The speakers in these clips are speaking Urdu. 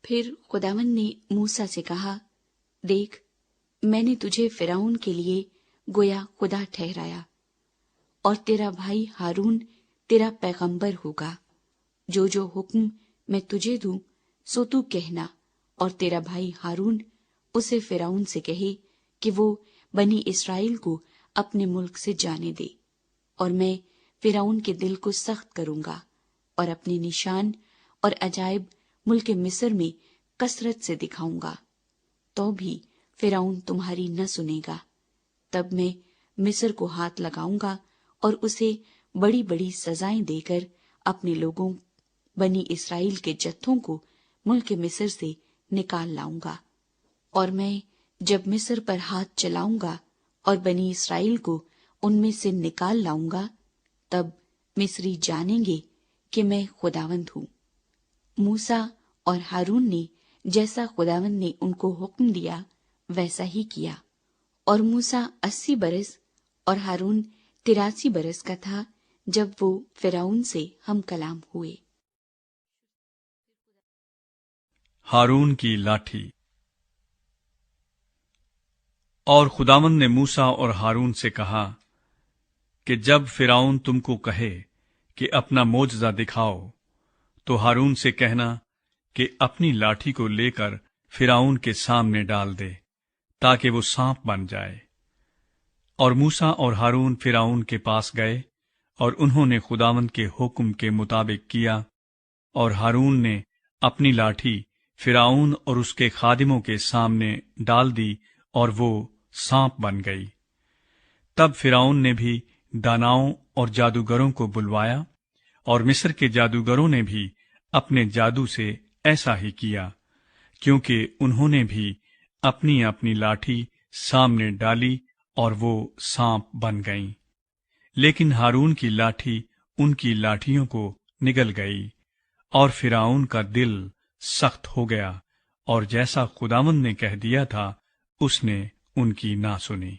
پھر خداوند نے موسیٰ سے کہا، دیکھ، میں نے تجھے فرعون کے لیے گویا خدا ٹھہرایا، اور تیرا بھائی ہارون تیرا پیغمبر ہوگا۔ جو جو حکم میں تجھے دوں سو تو کہنا، اور تیرا بھائی ہارون اسے فرعون سے کہے کہ وہ بنی اسرائیل کو اپنے ملک سے جانے دے، اور میں فرعون کے دل کو سخت کروں گا، اور اپنے نشان اور عجائب ملک مصر میں کثرت سے دکھاؤں گا، تو بھی فرعون تمہاری نہ سنے گا۔ تب میں مصر کو ہاتھ لگاؤں گا اور اسے بڑی بڑی سزائیں دے کر اپنے لوگوں بنی اسرائیل کے جتھوں کو ملک مصر سے نکال لاؤں گا۔ اور میں جب مصر پر ہاتھ چلاؤں گا اور بنی اسرائیل کو ان میں سے نکال لاؤں گا، تب مصری جانیں گے کہ میں خداوند ہوں۔ موسیٰ اور ہارون نے جیسا خداوند نے ان کو حکم دیا ویسا ہی کیا، اور موسیٰ 80 برس اور ہارون 83 برس کا تھا جب وہ فرعون سے ہم کلام ہوئے۔ ہارون کی لاٹھی۔ اور خداوند نے موسیٰ اور ہارون سے کہا کہ جب فرعون تم کو کہے کہ اپنا معجزہ دکھاؤ، تو ہارون سے کہنا کہ اپنی لاٹھی کو لے کر فرعون کے سامنے ڈال دے تاکہ وہ سانپ بن جائے۔ اور موسیٰ اور ہارون فرعون کے پاس گئے، اور انہوں نے خداوند کے حکم کے مطابق کیا، اور ہارون نے اپنی لاٹھی فرعون اور اس کے خادموں کے سامنے ڈال دی، اور وہ سانپ بن گئی۔ تب فرعون نے بھی داناؤں اور جادوگروں کو بلوایا، اور مصر کے جادوگروں نے بھی اپنے جادو سے ایسا ہی کیا، کیونکہ انہوں نے بھی اپنی اپنی لاٹھی سامنے ڈالی اور وہ سانپ بن گئیں۔ لیکن ہارون کی لاٹھی ان کی لاٹھیوں کو نگل گئی، اور فرعون کا دل سخت ہو گیا، اور جیسا خداوند نے کہہ دیا تھا اس نے ان کی نہ سنی۔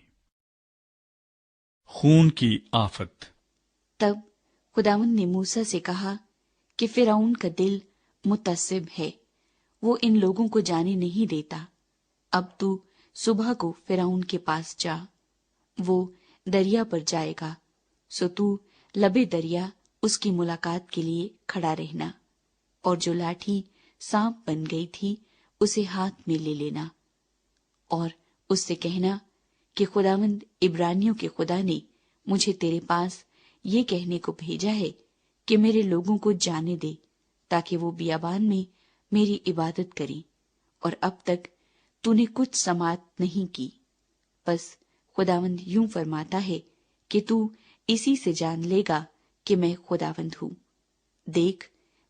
خون کی آفت۔ تب خداوند نے موسیٰ سے کہا کہ فرعون کا دل متعصب ہے، وہ ان لوگوں کو جانے نہیں دیتا۔ اب تو صبح کو فرعون کے پاس جا، وہ دریا پر جائے گا، سو تو لبے دریا اس کی ملاقات کے لیے کھڑا رہنا، اور جو لاٹھی سانپ بن گئی تھی اسے ہاتھ میں لے لینا، اور اس سے کہنا کہ خداوند عبرانیوں کے خدا نے مجھے تیرے پاس یہ کہنے کو بھیجا ہے کہ میرے لوگوں کو جانے دے تاکہ وہ بیابان میں میری عبادت کریں، اور اب تک تو نے کچھ سماعت نہیں کی۔ بس خداوند یوں فرماتا ہے کہ تو اسی سے جان لے گا کہ میں خداوند ہوں۔ دیکھ،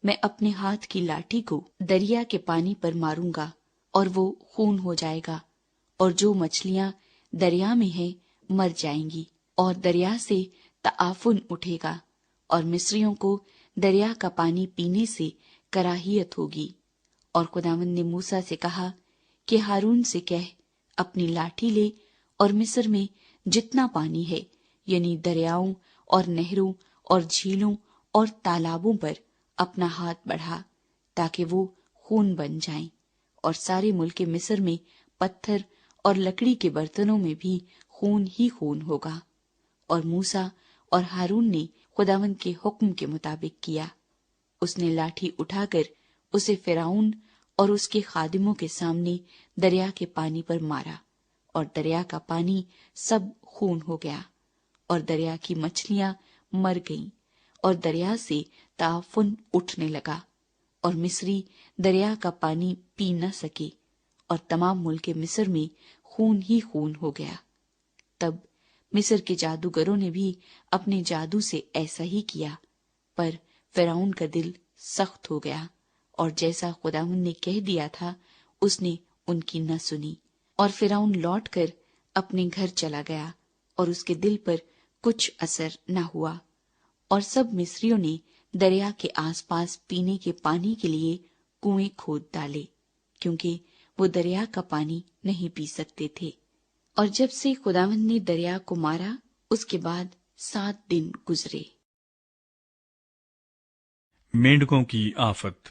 میں اپنے ہاتھ کی لاٹھی کو دریا کے پانی پر ماروں گا، اور وہ خون ہو جائے گا، اور جو مچھلیاں دریا میں ہیں مر جائیں گی، اور دریا سے تعفن اٹھے گا، اور مصریوں کو دریا کا پانی پینے سے کراہیت ہوگی۔ اور خداوند نے موسیٰ سے کہا کہ ہارون سے کہہ اپنی لاٹھی لے اور مصر میں جتنا پانی ہے، یعنی دریاؤں اور نہروں اور جھیلوں اور تالابوں پر اپنا ہاتھ بڑھا تاکہ وہ خون بن جائیں، اور سارے ملک مصر میں پتھر اور لکڑی کے برتنوں میں بھی خون ہی خون ہوگا۔ اور موسیٰ اور ہارون نے خداوند کے حکم کے مطابق کیا۔ اس نے لاٹھی اٹھا کر اسے فرعون اور اس کے خادموں کے سامنے دریا کے پانی پر مارا، اور دریا کا پانی سب خون ہو گیا، اور دریا کی مچھلیاں مر گئیں، اور دریا سے تعفن اٹھنے لگا، اور مصری دریا کا پانی پی نہ سکے، اور تمام ملک مصر میں خون ہی خون ہو گیا۔ تب مصر کے جادوگروں نے بھی اپنے جادو سے ایسا ہی کیا، پر فرعون کا دل سخت ہو گیا، اور جیسا خداوند نے کہہ دیا تھا اس نے ان کی نہ سنی، اور فرعون لوٹ کر اپنے گھر چلا گیا، اور اس کے دل پر کچھ اثر نہ ہوا۔ اور سب مصریوں نے دریا کے آس پاس پینے کے پانی کے لیے کنویں کھود ڈالے، کیونکہ وہ دریا کا پانی نہیں پی سکتے تھے۔ اور جب سے خداوند نے دریا کو مارا اس کے بعد 7 دن گزرے۔ مینڈکوں کی آفت۔